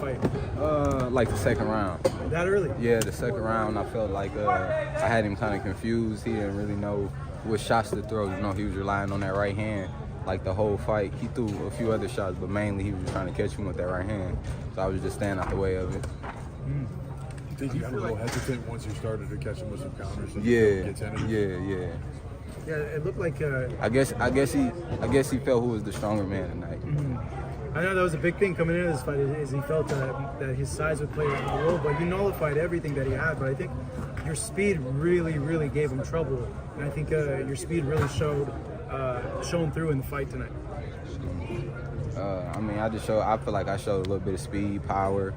fight? Like the second round. That early? Yeah, the second round, I felt like I had him kind of confused. He didn't really know what shots to throw. You know, he was relying on that right hand like the whole fight. He threw a few other shots, but mainly he was trying to catch him with that right hand. So I was just standing out the way of it. You think you got a little hesitant once you started to catch him with some counters? Yeah. Yeah, it looked like. I guess he felt who was the stronger man tonight. I know that was a big thing coming into this fight. Is he felt that his size would play a role, but you nullified everything that he had. But I think your speed really gave him trouble, and I think your speed really shone through in the fight tonight. I mean, I feel like I showed a little bit of speed, power,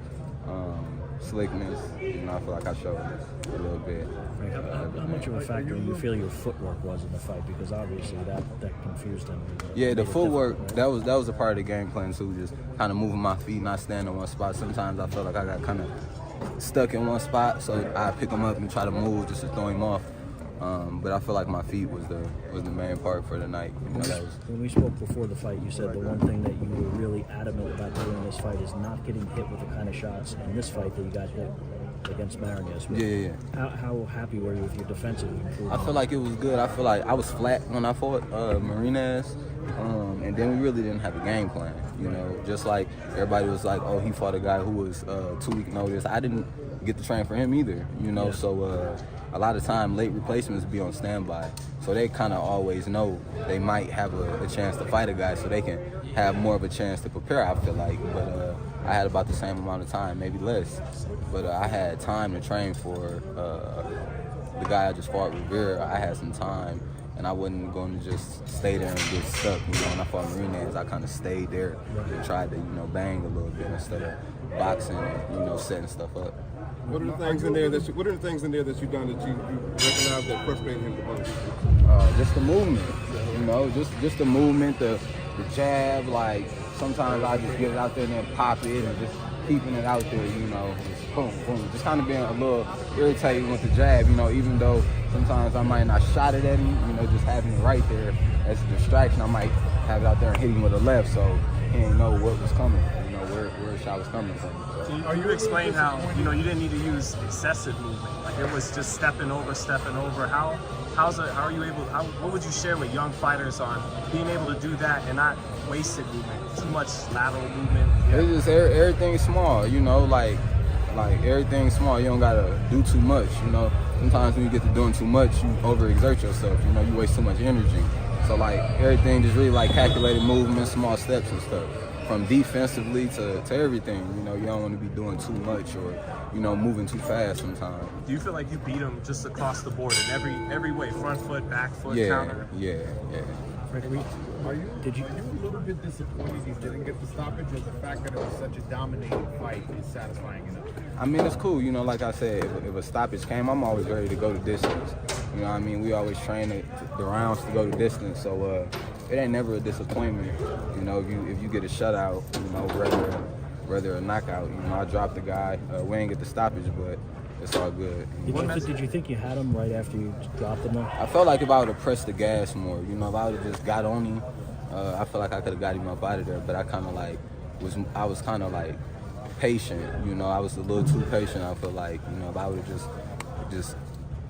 slickness. You know, I feel like I showed a little bit. How much of a factor do you feel your footwork was in the fight? Because obviously that confused him. Yeah, the footwork, right? that was a part of the game plan too, just kind of moving my feet, not standing in one spot. Sometimes I felt like I got kind of stuck in one spot, so I pick him up and try to move just to throw him off. But I feel like my feet was the main part for the night. You know, when we spoke before the fight, you said the one thing that you were really adamant about doing in this fight is not getting hit with the kind of shots in this fight that you got hit against Marinez. Yeah. How happy were you with your defensive improvement? I feel like it was good. I feel like I was flat when I fought Marinez, and then we really didn't have a game plan. You know, just like everybody was like, oh, he fought a guy who was 2 week notice. I didn't get to train for him either. You know, so a lot of time late replacements be on standby, so they kind of always know they might have a chance to fight a guy, so they can have more of a chance to prepare. I feel like, but I had about the same amount of time, maybe less, but I had time to train for the guy I just fought, Romero. I had some time, and I wasn't going to just stay there and get stuck. You know, when I fought Marinez, I kind of stayed there and tried to, bang a little bit instead of boxing and, setting stuff up. What are the things in there that you've done that you recognize that frustrated him the most? Just the movement, just the movement, the jab. Like sometimes I just get it out there and then pop it, and just keeping it out there, just boom, boom. Just kind of being a little irritated with the jab, even though sometimes I might not shot it at him, just having it right there as a distraction. I might have it out there and hit him with a left, so he didn't know what was coming, where a shot was coming from. So. Are you explain how, you didn't need to use excessive movement? Like it was just stepping over. What would you share with young fighters on being able to do that and not wasted movement, too much lateral movement? Yeah. It's just everything small, like everything small. You don't gotta do too much, Sometimes when you get to doing too much, you overexert yourself, you waste too much energy. So like everything just really like calculated movement, small steps and stuff. From defensively to everything, you don't want to be doing too much or, moving too fast sometimes. Do you feel like you beat him just across the board in every way, front foot, back foot, counter? Yeah. Are you a little bit disappointed you didn't get the stoppage, or the fact that it was such a dominating fight is satisfying enough? I mean, it's cool. Like I said, if a stoppage came, I'm always ready to go to distance. We always train the rounds to go to distance, so it ain't never a disappointment. If you get a shutout, rather a knockout. I dropped the guy. We ain't get the stoppage, but it's all good. Did you think you had him right after you dropped him? Though? I felt like if I would have pressed the gas more, if I would have just got on him, I feel like I could have got him up out of there. But I was kind of like patient. I was a little too patient. I feel like if I would have just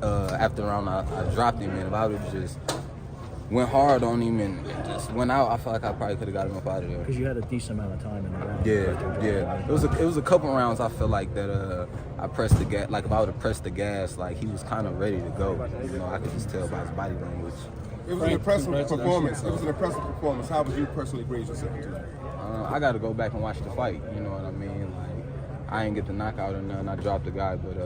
after the round I dropped him, and if I would have just went hard on him and just went out, I feel like I probably could have got him up out of there. Because you had a decent amount of time in the round. Yeah. It was a couple rounds I feel like that I pressed the gas. Like if I would have pressed the gas, like he was kind of ready to go. I could just tell by his body language. It was an impressive performance. How would you personally grade yourself to? I got to go back and watch the fight. You know what I mean? Like I ain't get the knockout or nothing. I dropped the guy, but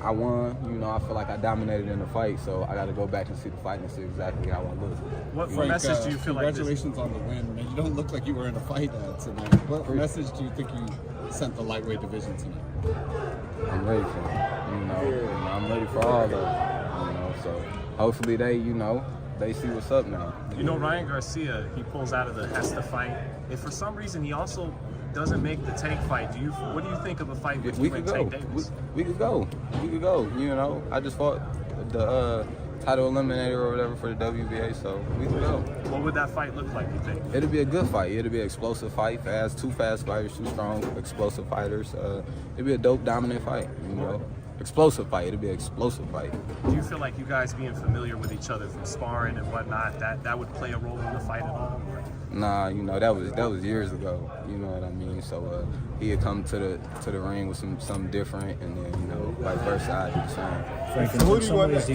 I won. I feel like I dominated in the fight, so I got to go back and see the fight and see exactly how I look. What message do you feel like? Congratulations on the win, man. You don't look like you were in a fight tonight. What message do you think you sent the lightweight division tonight? I'm ready for it. I'm ready for all of it. So hopefully they see what's up now. Ryan Garcia, he pulls out of the Hesta fight. If for some reason he also doesn't make the Tank fight, what do you think of a fight between Tank Davis? We could go. I just fought the title eliminator or whatever for the WBA, so we can go. What would that fight look like, you think? It'll be a good fight. It'll be an explosive fight. Two fast fighters, two strong, explosive fighters. It'll be a dope, dominant fight, you know. Explosive fight. It'll be an explosive fight. Do you feel like you guys being familiar with each other from sparring and whatnot, that would play a role in the fight at all? Nah, you know, that was years ago. You know what I mean? So he had come to the ring with something different, and then, you know, vice versa, I do the same. Frank, So who do you want next?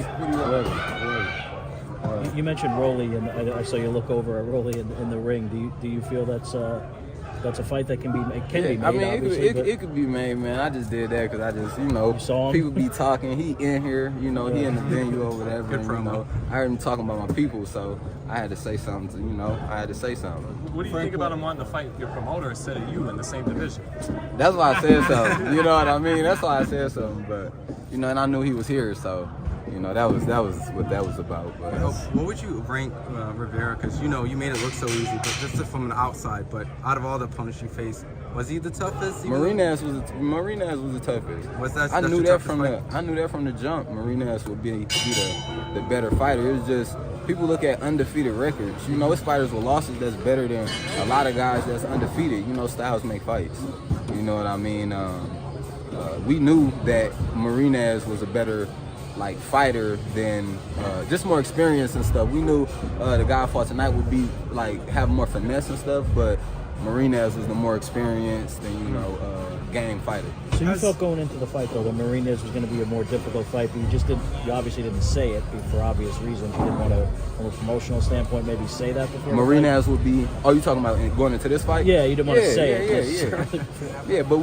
You mentioned Rolly, and I saw you look over at Rolly in the ring. Do you feel that's a fight that can be made? I mean, obviously, it could be made, man. I just did that because I just, you know, saw him? people be talking. He in here, you know, he in the venue over there. And, you know, I heard him talking about my people, so I had to say something. You know, I had to say something. What do you think about him wanting to fight your promoter instead of you in the same division? That's why I said something. You know what I mean? That's why I said something. But you know, and I knew he was here, so. You know, that was what that was about. But. What would you rank Rivera? Because, you know, you made it look so easy, but just from the outside. But out of all the opponents you faced, was he the toughest? Marinez was the toughest. I knew that from the jump. Marinez would be the better fighter. It was just people look at undefeated records. You know, it's fighters with losses that's better than a lot of guys that's undefeated. You know, styles make fights. You know what I mean? We knew that Marinez was a better fighter than just more experience and stuff. We knew the guy I fought tonight would be have more finesse and stuff, but Marinez was the more experienced and, you know, game fighter. So you felt going into the fight though that Marinez was going to be a more difficult fight, but you obviously didn't say it for obvious reasons. You didn't want to, from a promotional standpoint, maybe say that before. Marinez would be. Oh, you talking about going into this fight? Yeah, you didn't want to say it. Yeah, but we.